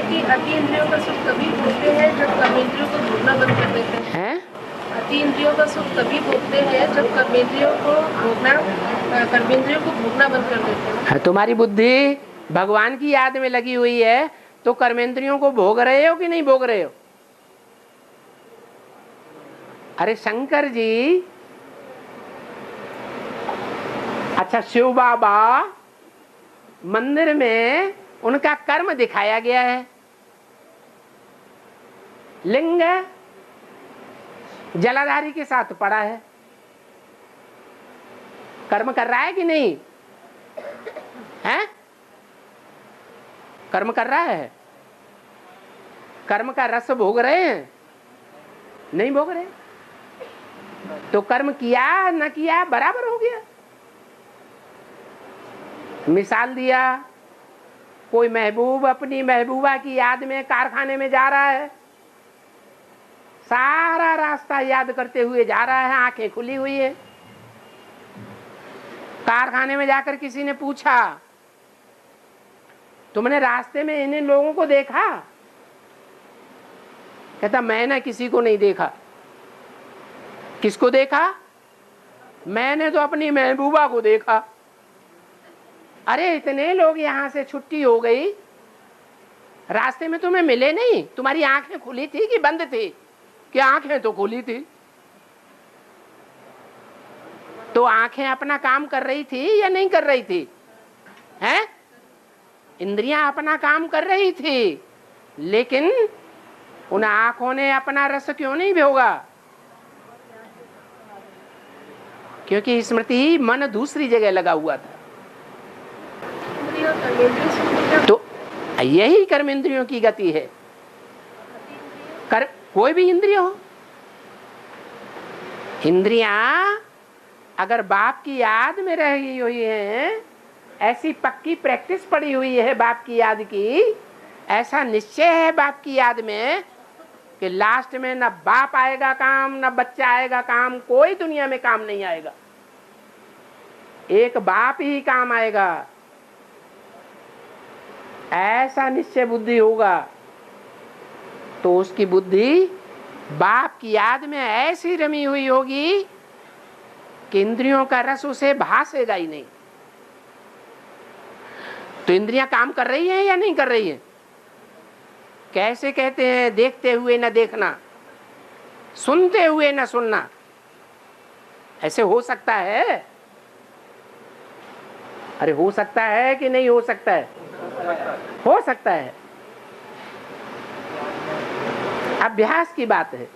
कि अति इंद्रियों का सुख तभी भोगते हैं जब कर्मेंद्रियों को भोगना बंद कर देते हैं। अति इंद्रियों का सुख तभी भोगते हैं जब कर्मेंद्रियों को भोगना बंद कर देते हैं। तुम्हारी बुद्धि भगवान की याद में लगी हुई है तो कर्मेंद्रियों को भोग रहे हो कि नहीं भोग रहे हो? अरे शंकर जी, अच्छा शिव बाबा मंदिर में उनका कर्म दिखाया गया है। लिंग जलाधारी के साथ पड़ा है, कर्म कर रहा है कि नहीं है? कर्म कर रहा है, कर्म का रस भोग रहे हैं? नहीं भोग रहे। तो कर्म किया न किया बराबर हो गया। मिसाल दिया, कोई महबूब अपनी महबूबा की याद में कारखाने में जा रहा है, सारा रास्ता याद करते हुए जा रहा है, आंखें खुली हुई है। कारखाने में जाकर किसी ने पूछा, तुमने रास्ते में इन लोगों को देखा? कहता मैंने किसी को नहीं देखा। किसको देखा? मैंने तो अपनी महबूबा को देखा। अरे इतने लोग यहां से छुट्टी हो गई, रास्ते में तुम्हें मिले नहीं? तुम्हारी आंखें खुली थी कि बंद थी? कि आंखें तो खुली थी। तो आंखें अपना काम कर रही थी या नहीं कर रही थी? हैं? इंद्रियां अपना काम कर रही थी, लेकिन उन आंखों ने अपना रस क्यों नहीं भोगा? क्योंकि स्मृति मन दूसरी जगह लगा हुआ था। तो यही कर्मेंद्रियों की गति है। कोई भी इंद्रिय हो, इंद्रियां अगर बाप की याद में रही हुई है, ऐसी पक्की प्रैक्टिस पड़ी हुई है बाप की याद की, ऐसा निश्चय है बाप की याद में कि लास्ट में न बाप आएगा काम, न बच्चा आएगा काम, कोई दुनिया में काम नहीं आएगा, एक बाप ही काम आएगा। ऐसा निश्चय बुद्धि होगा तो उसकी बुद्धि बाप की याद में ऐसी रमी हुई होगी कि इंद्रियों का रस उसे भासेगा ही नहीं। तो इंद्रियां काम कर रही हैं या नहीं कर रही हैं? कैसे कहते हैं, देखते हुए न देखना, सुनते हुए न सुनना। ऐसे हो सकता है? अरे हो सकता है कि नहीं हो सकता है? हो सकता है। अभ्यास की बात है।